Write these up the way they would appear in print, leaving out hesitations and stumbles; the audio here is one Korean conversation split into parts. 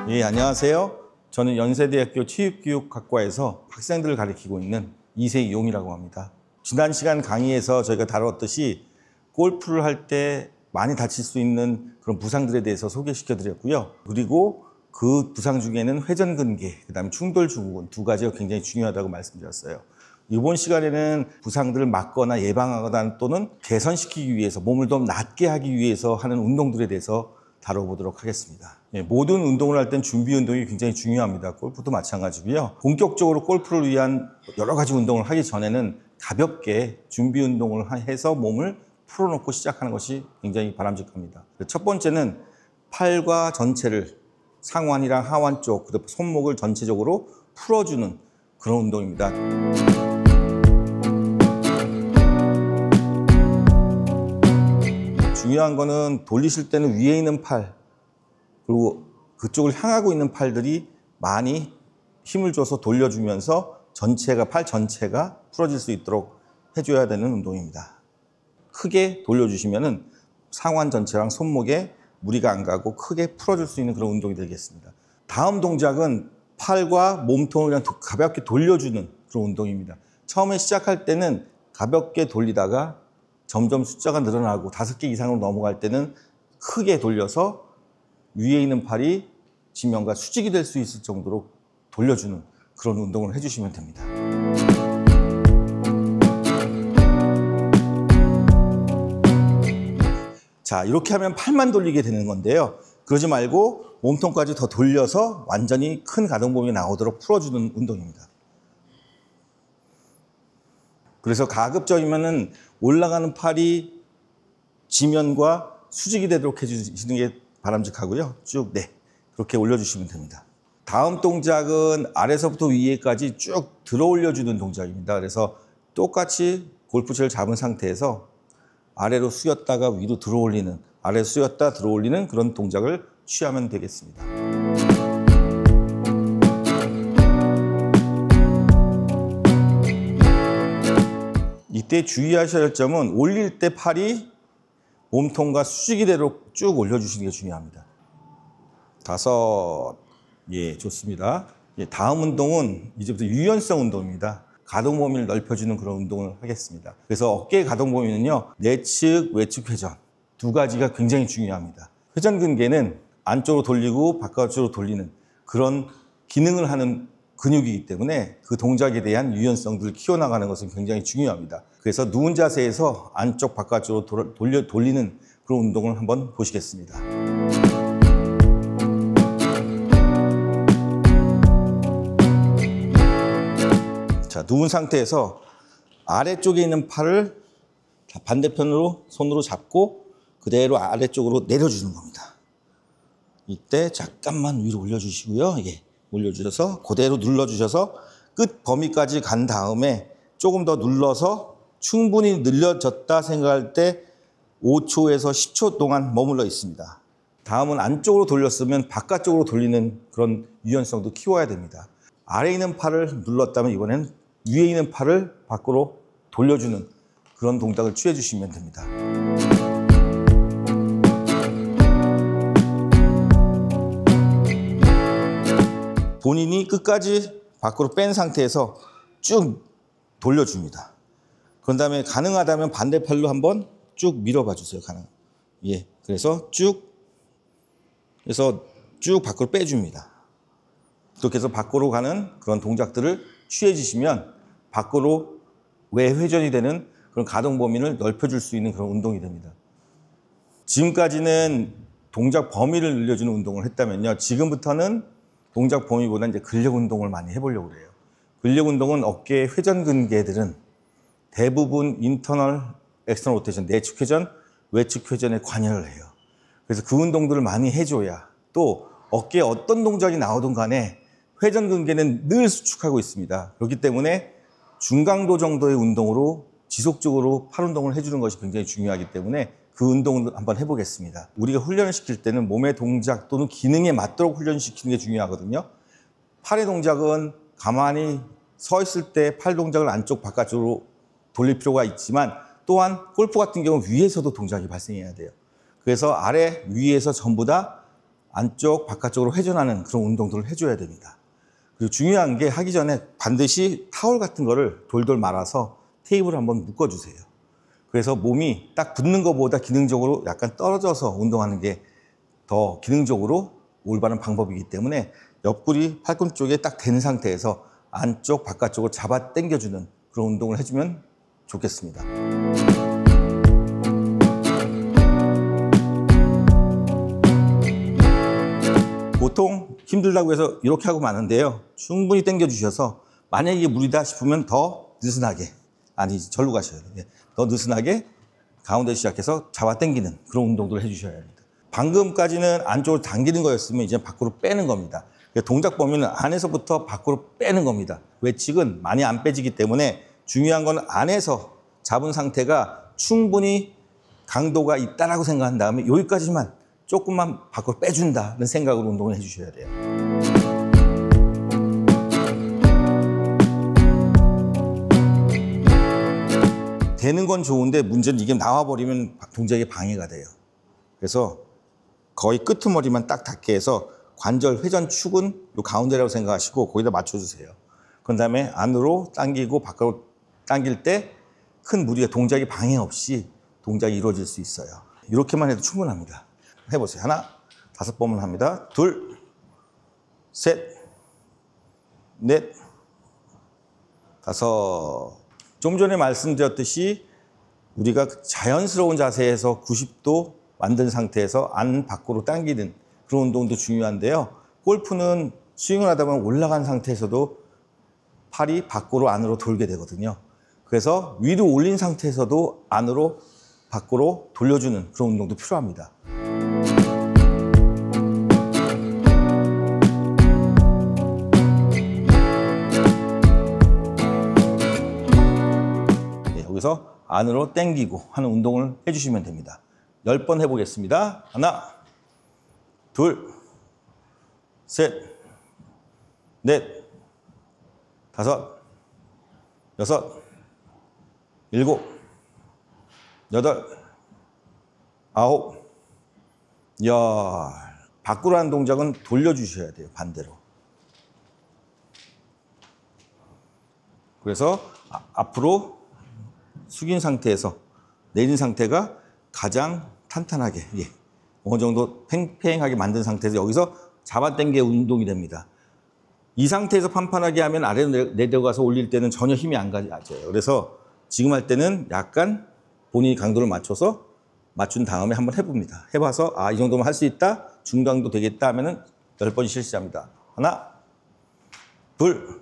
예, 안녕하세요. 저는 연세대학교 체육교육학과에서 학생들을 가르치고 있는 이세용이라고 합니다. 지난 시간 강의에서 저희가 다뤘듯이 골프를 할 때 많이 다칠 수 있는 그런 부상들에 대해서 소개시켜 드렸고요. 그리고 그 부상 중에는 회전근개, 그다음에 충돌증후군 두 가지가 굉장히 중요하다고 말씀드렸어요. 이번 시간에는 부상들을 막거나 예방하거나 또는 개선시키기 위해서 몸을 더 낫게 하기 위해서 하는 운동들에 대해서 다뤄보도록 하겠습니다. 예, 모든 운동을 할 땐 준비 운동이 굉장히 중요합니다. 골프도 마찬가지고요. 본격적으로 골프를 위한 여러 가지 운동을 하기 전에는 가볍게 준비 운동을 해서 몸을 풀어놓고 시작하는 것이 굉장히 바람직합니다. 첫 번째는 팔과 전체를 상완이랑 하완 쪽, 그리고 손목을 전체적으로 풀어주는 그런 운동입니다. 중요한 거는 돌리실 때는 위에 있는 팔, 그리고 그쪽을 향하고 있는 팔들이 많이 힘을 줘서 돌려주면서 팔 전체가 풀어질 수 있도록 해줘야 되는 운동입니다. 크게 돌려주시면은 상완 전체랑 손목에 무리가 안 가고 크게 풀어줄 수 있는 그런 운동이 되겠습니다. 다음 동작은 팔과 몸통을 그냥 가볍게 돌려주는 그런 운동입니다. 처음에 시작할 때는 가볍게 돌리다가 점점 숫자가 늘어나고 5개 이상으로 넘어갈 때는 크게 돌려서 위에 있는 팔이 지면과 수직이 될 수 있을 정도로 돌려주는 그런 운동을 해주시면 됩니다. 자, 이렇게 하면 팔만 돌리게 되는 건데요. 그러지 말고 몸통까지 더 돌려서 완전히 큰 가동범위 나오도록 풀어주는 운동입니다. 그래서 가급적이면은 올라가는 팔이 지면과 수직이 되도록 해주시는 게 바람직하고요. 쭉, 그렇게 올려주시면 됩니다. 다음 동작은 아래서부터 위에까지 쭉 들어 올려주는 동작입니다. 그래서 똑같이 골프채를 잡은 상태에서 아래로 숙였다가 위로 들어 올리는, 아래로 숙였다 들어 올리는 그런 동작을 취하면 되겠습니다. 이때 주의하셔야 할 점은 올릴 때 팔이 몸통과 수직이 되도록 쭉 올려주시는 게 중요합니다. 5, 예, 좋습니다. 예, 다음 운동은 이제부터 유연성 운동입니다. 가동 범위를 넓혀주는 그런 운동을 하겠습니다. 그래서 어깨 가동 범위는요, 내측, 외측 회전 두 가지가 굉장히 중요합니다. 회전근개는 안쪽으로 돌리고 바깥쪽으로 돌리는 그런 기능을 하는 근육이기 때문에 그 동작에 대한 유연성들을 키워나가는 것은 굉장히 중요합니다. 그래서 누운 자세에서 안쪽 바깥쪽으로 돌리는 그런 운동을 한번 보시겠습니다. 자, 누운 상태에서 아래쪽에 있는 팔을 반대편으로 손으로 잡고 그대로 아래쪽으로 내려주는 겁니다. 이때 잠깐만 위로 올려주시고요. 예, 올려주셔서 그대로 눌러주셔서 끝 범위까지 간 다음에 조금 더 눌러서 충분히 늘려졌다 생각할 때 5초에서 10초 동안 머물러 있습니다. 다음은 안쪽으로 돌렸으면 바깥쪽으로 돌리는 그런 유연성도 키워야 됩니다. 아래에 있는 팔을 눌렀다면 이번엔 위에 있는 팔을 밖으로 돌려주는 그런 동작을 취해 주시면 됩니다. 본인이 끝까지 밖으로 뺀 상태에서 쭉 돌려줍니다. 그런 다음에 가능하다면 반대팔로 한번 쭉 밀어봐 주세요. 예, 그래서 쭉 밖으로 빼줍니다. 그렇게 해서 밖으로 가는 그런 동작들을 취해 주시면 밖으로 외회전이 되는 그런 가동 범위를 넓혀줄 수 있는 그런 운동이 됩니다. 지금까지는 동작 범위를 늘려주는 운동을 했다면요. 지금부터는 동작 범위보다 이제 근력 운동을 많이 해보려고 그래요. 근력 운동은 어깨 회전근개들은 대부분 인터널, 엑스터널 로테이션, 내측 회전, 외측 회전에 관여를 해요. 그래서 그 운동들을 많이 해줘야 또 어깨에 어떤 동작이 나오든 간에 회전근개는 늘 수축하고 있습니다. 그렇기 때문에 중강도 정도의 운동으로 지속적으로 팔 운동을 해주는 것이 굉장히 중요하기 때문에 그 운동을 한번 해보겠습니다. 우리가 훈련을 시킬 때는 몸의 동작 또는 기능에 맞도록 훈련시키는 게 중요하거든요. 팔의 동작은 가만히 서 있을 때 팔 동작을 안쪽 바깥쪽으로 돌릴 필요가 있지만 또한 골프 같은 경우 위에서도 동작이 발생해야 돼요. 그래서 아래, 위에서 전부 다 안쪽, 바깥쪽으로 회전하는 그런 운동들을 해줘야 됩니다. 그리고 중요한 게 하기 전에 반드시 타월 같은 거를 돌돌 말아서 테이블을 한번 묶어주세요. 그래서 몸이 딱 붙는 것보다 기능적으로 약간 떨어져서 운동하는 게 더 기능적으로 올바른 방법이기 때문에 옆구리, 팔꿈 쪽에 딱 된 상태에서 안쪽, 바깥쪽으로 잡아 당겨주는 그런 운동을 해주면 좋겠습니다. 보통 힘들다고 해서 이렇게 하고 마는데요. 충분히 당겨주셔서 만약에 이게 무리다 싶으면 더 느슨하게, 아니 절로 가셔야 돼요. 더 느슨하게 가운데 시작해서 잡아 당기는 그런 운동들을 해주셔야 합니다. 방금까지는 안쪽으로 당기는 거였으면 이제 밖으로 빼는 겁니다. 동작 보면 안에서부터 밖으로 빼는 겁니다. 외측은 많이 안 빼지기 때문에 중요한 건 안에서 잡은 상태가 충분히 강도가 있다라고 생각한 다음에 여기까지만 조금만 밖으로 빼준다는 생각으로 운동을 해주셔야 돼요. 되는 건 좋은데 문제는 이게 나와버리면 동작에 방해가 돼요. 그래서 거의 끄트머리만 딱 닿게 해서 관절 회전 축은 요 가운데라고 생각하시고 거기다 맞춰주세요. 그런 다음에 안으로 당기고 밖으로 당길 때 큰 무리가 동작이 방해 없이 동작이 이루어질 수 있어요. 이렇게만 해도 충분합니다. 해보세요. 하나, 5번만 합니다. 둘, 셋, 넷, 다섯. 좀 전에 말씀드렸듯이 우리가 자연스러운 자세에서 90도 만든 상태에서 안 밖으로 당기는 그런 운동도 중요한데요. 골프는 스윙을 하다 보면 올라간 상태에서도 팔이 밖으로 안으로 돌게 되거든요. 그래서 위로 올린 상태에서도 안으로 밖으로 돌려주는 그런 운동도 필요합니다. 네, 여기서 안으로 당기고 하는 운동을 해주시면 됩니다. 10번 해보겠습니다. 하나, 둘, 셋, 넷, 다섯, 여섯, 일곱, 여덟, 아홉, 열. 밖으로 하는 동작은 돌려주셔야 돼요. 반대로. 그래서 앞으로 숙인 상태에서 내린 상태가 가장 탄탄하게, 어느 정도 팽팽하게 만든 상태에서 여기서 잡아당겨 운동이 됩니다. 이 상태에서 판판하게 하면 아래로 내려가서 올릴 때는 전혀 힘이 안 가져요. 그래서 지금 할 때는 약간 본인이 강도를 맞춰서 맞춘 다음에 한번 해봅니다. 해봐서 이 정도면 할 수 있다, 중강도 되겠다 하면은 10번 실시합니다. 하나, 둘,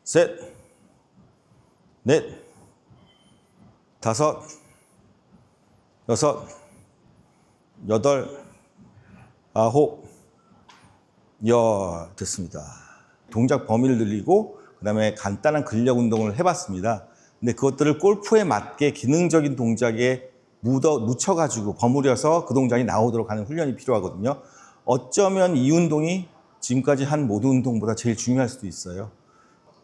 셋, 넷, 다섯, 여섯, 여덟, 아홉, 열. 됐습니다. 동작 범위를 늘리고 그다음에 간단한 근력 운동을 해봤습니다. 근데 그것들을 골프에 맞게 기능적인 동작에 묻혀가지고 버무려서 그 동작이 나오도록 하는 훈련이 필요하거든요. 어쩌면 이 운동이 지금까지 한 모든 운동보다 제일 중요할 수도 있어요.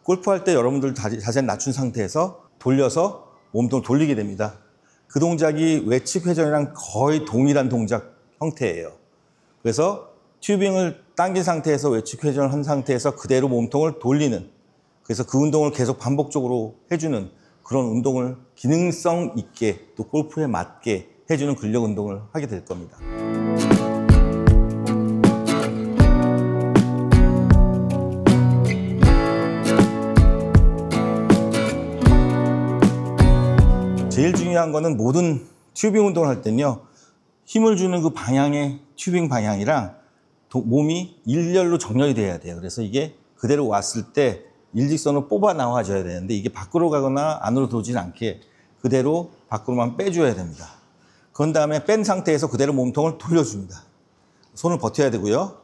골프할 때 여러분들 자세를 낮춘 상태에서 돌려서 몸통을 돌리게 됩니다. 그 동작이 외측 회전이랑 거의 동일한 동작 형태예요. 그래서 튜빙을 당긴 상태에서 외측 회전을 한 상태에서 그대로 몸통을 돌리는, 그래서 그 운동을 계속 반복적으로 해주는 그런 운동을 기능성 있게 또 골프에 맞게 해주는 근력 운동을 하게 될 겁니다. 제일 중요한 거는 모든 튜빙 운동을 할 때는요, 힘을 주는 그 방향의 튜빙 방향이랑 몸이 일렬로 정렬이 돼야 돼요. 그래서 이게 그대로 왔을 때 일직선으로 뽑아 나와줘야 되는데 이게 밖으로 가거나 안으로 돌지는 않게 그대로 밖으로만 빼줘야 됩니다. 그런 다음에 뺀 상태에서 그대로 몸통을 돌려줍니다. 손을 버텨야 되고요.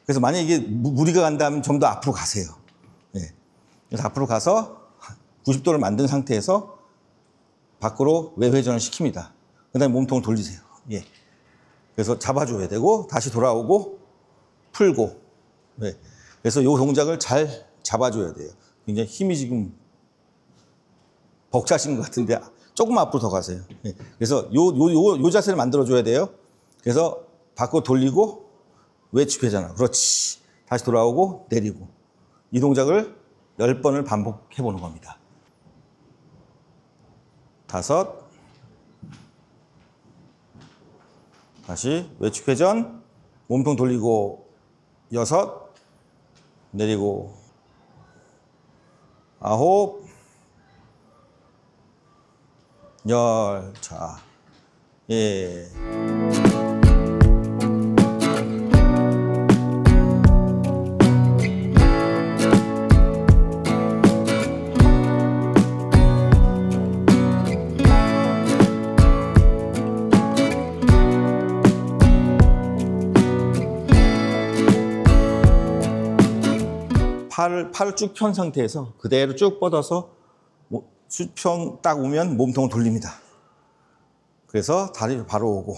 그래서 만약에 이게 무리가 간다면 좀 더 앞으로 가세요. 그래서 앞으로 가서 90도를 만든 상태에서 밖으로 외회전을 시킵니다. 그 다음에 몸통을 돌리세요. 그래서 잡아줘야 되고 다시 돌아오고 풀고. 그래서 이 동작을 잘 잡아줘야 돼요. 굉장히 힘이 지금 벅차신 것 같은데 조금 앞으로 더 가세요. 그래서 요 자세를 만들어줘야 돼요. 그래서 밖으로 돌리고 외축회잖아. 그렇지. 다시 돌아오고 내리고. 이 동작을 10번을 반복해 보는 겁니다. 5. 다시 외축회전. 몸통 돌리고 6. 내리고 9. 10. 자, 예. 팔을 쭉 편 상태에서 그대로 쭉 뻗어서 수평 딱 오면 몸통을 돌립니다. 그래서 다리 바로 오고,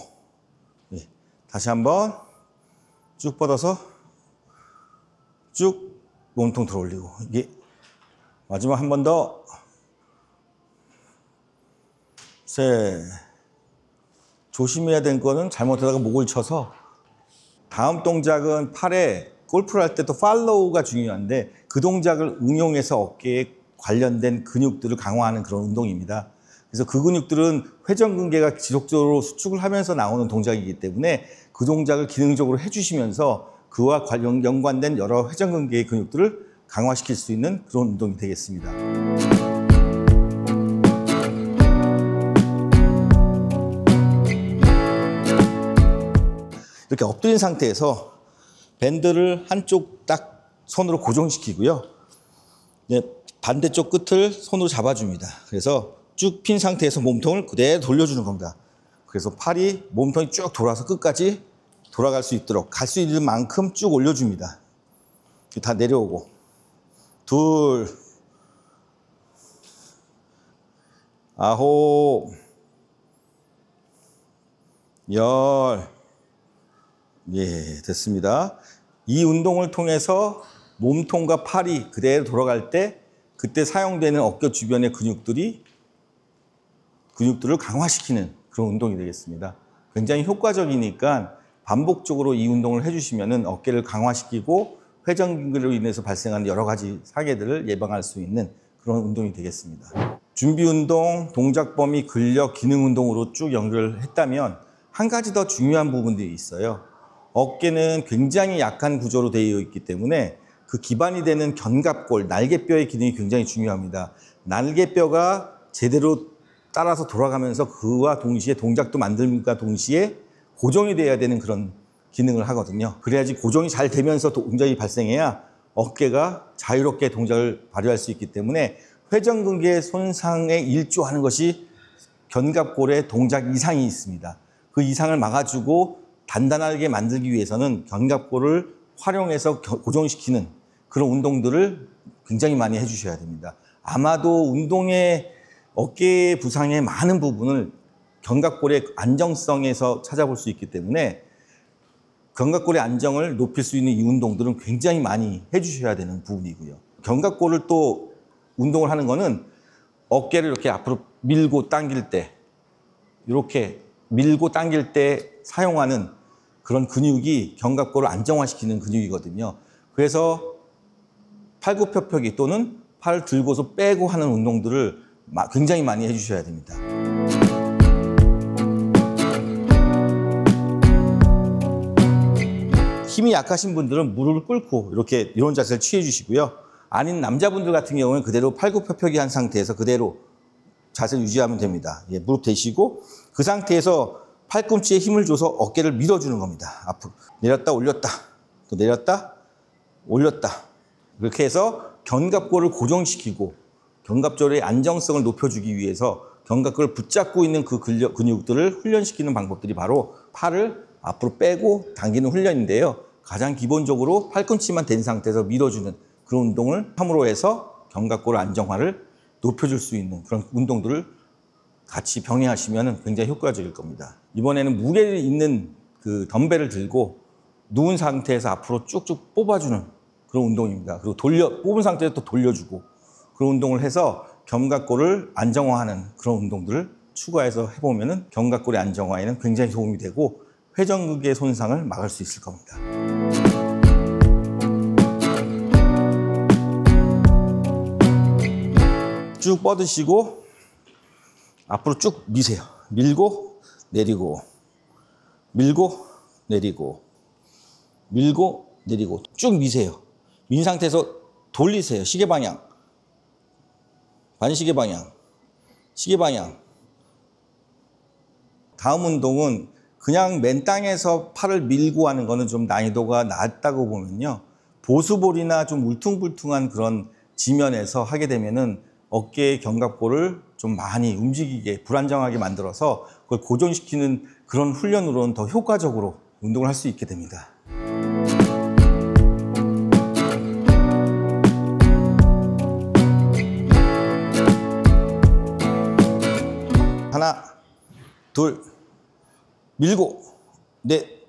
예. 다시 한번 쭉 뻗어서 쭉 몸통 들어 올리고, 이게 마지막 한 번 더. 셋. 조심해야 되는 거는 잘못하다가 목을 쳐서 다음 동작은 팔에 골프를 할 때 또 팔로우가 중요한데 그 동작을 응용해서 어깨에 관련된 근육들을 강화하는 그런 운동입니다. 그래서 그 근육들은 회전근개가 지속적으로 수축을 하면서 나오는 동작이기 때문에 그 동작을 기능적으로 해주시면서 그와 연관된 여러 회전근개의 근육들을 강화시킬 수 있는 그런 운동이 되겠습니다. 이렇게 엎드린 상태에서 밴드를 한쪽 딱 손으로 고정시키고요. 반대쪽 끝을 손으로 잡아줍니다. 그래서 쭉 핀 상태에서 몸통을 그대로 돌려주는 겁니다. 그래서 팔이 몸통이 쭉 돌아서 끝까지 돌아갈 수 있도록 갈 수 있는 만큼 쭉 올려줍니다. 다 내려오고 2, 9, 10. 예, 됐습니다. 이 운동을 통해서 몸통과 팔이 그대로 돌아갈 때 그때 사용되는 어깨 주변의 근육들을 강화시키는 그런 운동이 되겠습니다. 굉장히 효과적이니까 반복적으로 이 운동을 해주시면 어깨를 강화시키고 회전근개로 인해서 발생하는 여러 가지 사고들을 예방할 수 있는 그런 운동이 되겠습니다. 준비 운동, 동작 범위, 근력, 기능 운동으로 쭉 연결했다면 한 가지 더 중요한 부분들이 있어요. 어깨는 굉장히 약한 구조로 되어 있기 때문에 그 기반이 되는 견갑골, 날개뼈의 기능이 굉장히 중요합니다. 날개뼈가 제대로 따라서 돌아가면서 그와 동시에 동작도 만들기과 동시에 고정이 돼야 되는 그런 기능을 하거든요. 그래야지 고정이 잘 되면서 동작이 발생해야 어깨가 자유롭게 동작을 발휘할 수 있기 때문에 회전근개 손상에 일조하는 것이 견갑골의 동작 이상이 있습니다. 그 이상을 막아주고 단단하게 만들기 위해서는 견갑골을 활용해서 고정시키는 그런 운동들을 굉장히 많이 해주셔야 됩니다. 아마도 운동의 어깨 부상의 많은 부분을 견갑골의 안정성에서 찾아볼 수 있기 때문에 견갑골의 안정을 높일 수 있는 이 운동들은 굉장히 많이 해주셔야 되는 부분이고요. 견갑골을 또 운동을 하는 거는 어깨를 이렇게 앞으로 밀고 당길 때, 이렇게 밀고 당길 때 사용하는 그런 근육이 견갑골을 안정화시키는 근육이거든요. 그래서 팔굽혀펴기 또는 팔을 들고서 빼고 하는 운동들을 굉장히 많이 해주셔야 됩니다. 힘이 약하신 분들은 무릎을 꿇고 이런 자세를 취해 주시고요. 아닌 남자분들 같은 경우는 그대로 팔굽혀펴기 한 상태에서 그대로 자세를 유지하면 됩니다. 예, 무릎 대시고 그 상태에서 팔꿈치에 힘을 줘서 어깨를 밀어주는 겁니다. 앞으로 내렸다 올렸다 또 내렸다 올렸다 이렇게 해서 견갑골을 고정시키고 견갑절의 안정성을 높여주기 위해서 견갑골을 붙잡고 있는 그 근육들을 훈련시키는 방법들이 바로 팔을 앞으로 빼고 당기는 훈련인데요. 가장 기본적으로 팔꿈치만 댄 상태에서 밀어주는 그런 운동을 함으로 해서 견갑골 안정화를 높여줄 수 있는 그런 운동들을 같이 병행하시면 굉장히 효과적일 겁니다. 이번에는 무게를 있는 그 덤벨을 들고 누운 상태에서 앞으로 쭉쭉 뽑아주는 그런 운동입니다. 그리고 뽑은 상태에서 또 돌려주고 그런 운동을 해서 견갑골을 안정화하는 그런 운동들을 추가해서 해보면 견갑골의 안정화에는 굉장히 도움이 되고 회전근개의 손상을 막을 수 있을 겁니다. 쭉 뻗으시고 앞으로 쭉 미세요. 밀고 내리고 밀고 내리고 밀고 내리고 쭉 미세요. 민 상태에서 돌리세요. 시계 방향, 반시계 방향, 시계 방향. 다음 운동은 그냥 맨 땅에서 팔을 밀고 하는 거는 좀 난이도가 낮다고 보면요. 보수볼이나 좀 울퉁불퉁한 그런 지면에서 하게 되면은 어깨의 견갑골을 좀 많이 움직이게 불안정하게 만들어서 그걸 고정시키는 그런 훈련으로는 더 효과적으로 운동을 할 수 있게 됩니다. 하나, 둘, 밀고, 넷,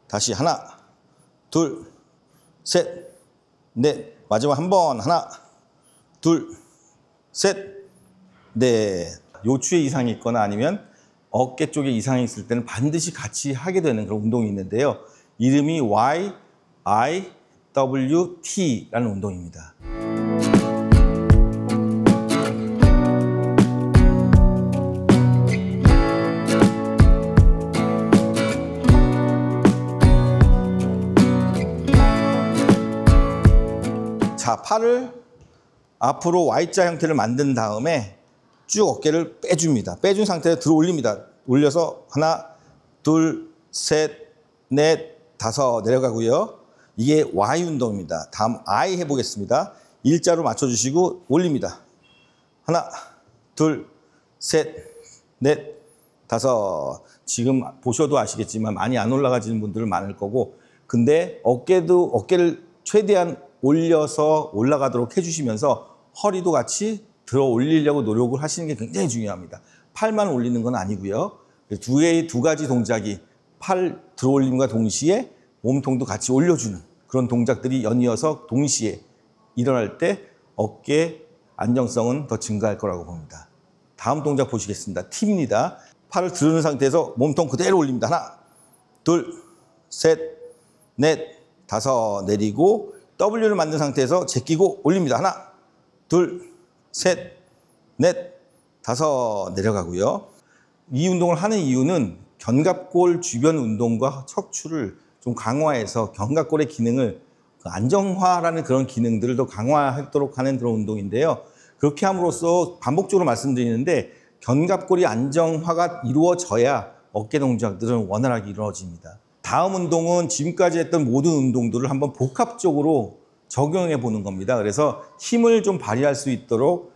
다시 하나, 둘, 셋, 넷, 마지막 한 번, 하나, 둘, 셋, 넷. 요추에 이상이 있거나 아니면 어깨 쪽에 이상이 있을 때는 반드시 같이 하게 되는 그런 운동이 있는데요. 이름이 YIWT라는 운동입니다. 자, 팔을 앞으로 Y자 형태를 만든 다음에 쭉 어깨를 빼줍니다. 빼준 상태에서 들어 올립니다. 올려서 하나, 둘, 셋, 넷, 다섯 내려가고요. 이게 Y 운동입니다. 다음 I 해보겠습니다. 일자로 맞춰주시고 올립니다. 하나, 둘, 셋, 넷, 다섯. 지금 보셔도 아시겠지만 많이 안 올라가지는 분들은 많을 거고, 근데 어깨를 최대한 올려서 올라가도록 해주시면서 허리도 같이 들어 올리려고 노력을 하시는 게 굉장히 중요합니다. 팔만 올리는 건 아니고요. 두 가지 동작이 팔 들어 올림과 동시에 몸통도 같이 올려주는 그런 동작들이 연이어서 동시에 일어날 때 어깨 안정성은 더 증가할 거라고 봅니다. 다음 동작 보시겠습니다. T입니다. 팔을 들은 상태에서 몸통 그대로 올립니다. 하나, 둘, 셋, 넷, 다섯 내리고 W를 만든 상태에서 제끼고 올립니다. 하나, 둘, 셋, 넷, 다섯 내려가고요. 이 운동을 하는 이유는 견갑골 주변 운동과 척추를 좀 강화해서 견갑골의 기능을 안정화라는 그런 기능들을 더 강화하도록 하는 그런 운동인데요. 그렇게 함으로써 반복적으로 말씀드리는데 견갑골이 안정화가 이루어져야 어깨 동작들은 원활하게 이루어집니다. 다음 운동은 지금까지 했던 모든 운동들을 한번 복합적으로 적용해 보는 겁니다. 그래서 힘을 좀 발휘할 수 있도록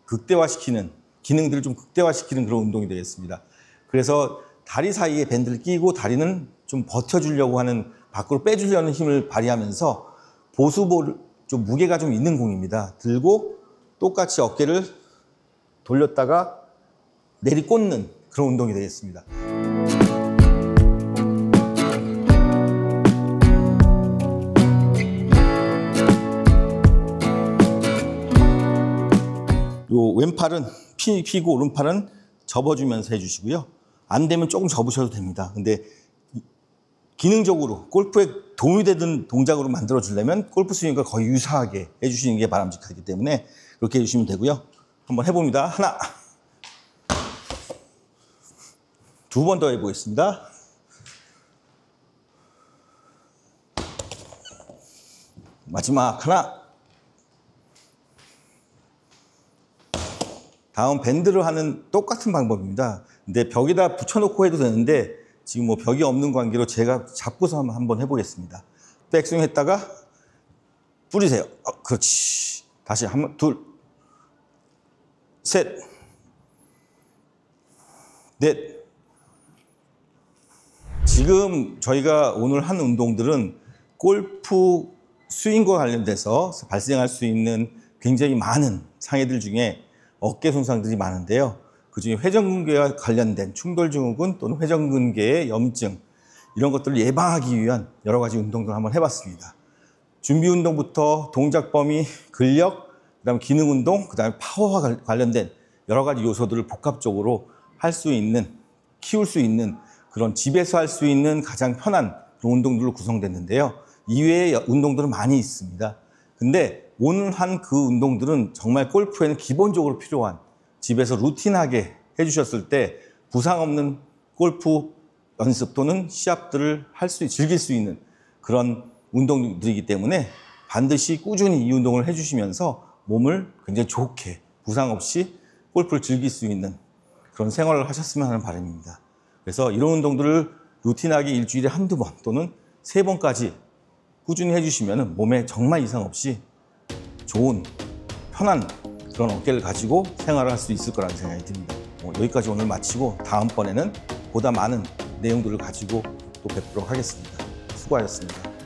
극대화시키는, 기능들을 좀 극대화시키는 그런 운동이 되겠습니다. 그래서 다리 사이에 밴드를 끼고 다리는 좀 버텨주려고 하는, 밖으로 빼주려는 힘을 발휘하면서 보수볼, 좀 무게가 좀 있는 공입니다. 들고 똑같이 어깨를 돌렸다가 내리꽂는 그런 운동이 되겠습니다. 요 왼팔은 피고 오른팔은 접어주면서 해주시고요. 안 되면 조금 접으셔도 됩니다. 근데 기능적으로 골프에 도움이 되는 동작으로 만들어 주려면 골프 스윙과 거의 유사하게 해주시는 게 바람직하기 때문에 그렇게 해주시면 되고요. 한번 해봅니다. 하나, 두 번 더 해보겠습니다. 마지막 하나. 다음 밴드를 하는 똑같은 방법입니다. 근데 벽에다 붙여놓고 해도 되는데 지금 뭐 벽이 없는 관계로 제가 잡고서 한번 해보겠습니다. 백스윙 했다가 뿌리세요. 그렇지. 다시 한 번, 둘, 셋, 넷. 지금 저희가 오늘 한 운동들은 골프 스윙과 관련돼서 발생할 수 있는 굉장히 많은 장애들 중에 어깨 손상들이 많은데요. 그중에 회전근개와 관련된 충돌증후군 또는 회전근개의 염증, 이런 것들을 예방하기 위한 여러 가지 운동들을 한번 해봤습니다. 준비 운동부터 동작 범위, 근력, 그다음 기능 운동, 그다음에 파워와 관련된 여러 가지 요소들을 복합적으로 할 수 있는, 키울 수 있는 그런 집에서 할 수 있는 가장 편한 그런 운동들로 구성됐는데요. 이외에 운동들은 많이 있습니다. 근데 오늘 한 그 운동들은 정말 골프에는 기본적으로 필요한, 집에서 루틴하게 해주셨을 때 부상 없는 골프 연습 또는 시합들을 즐길 수 있는 그런 운동들이기 때문에 반드시 꾸준히 이 운동을 해주시면서 몸을 굉장히 좋게 부상 없이 골프를 즐길 수 있는 그런 생활을 하셨으면 하는 바람입니다. 그래서 이런 운동들을 루틴하게 일주일에 한두 번 또는 3번까지 꾸준히 해주시면 몸에 정말 이상 없이 좋은 편한 그런 어깨를 가지고 생활을 할 수 있을 거라는 생각이 듭니다. 여기까지 오늘 마치고 다음번에는 보다 많은 내용들을 가지고 또 뵙도록 하겠습니다. 수고하셨습니다.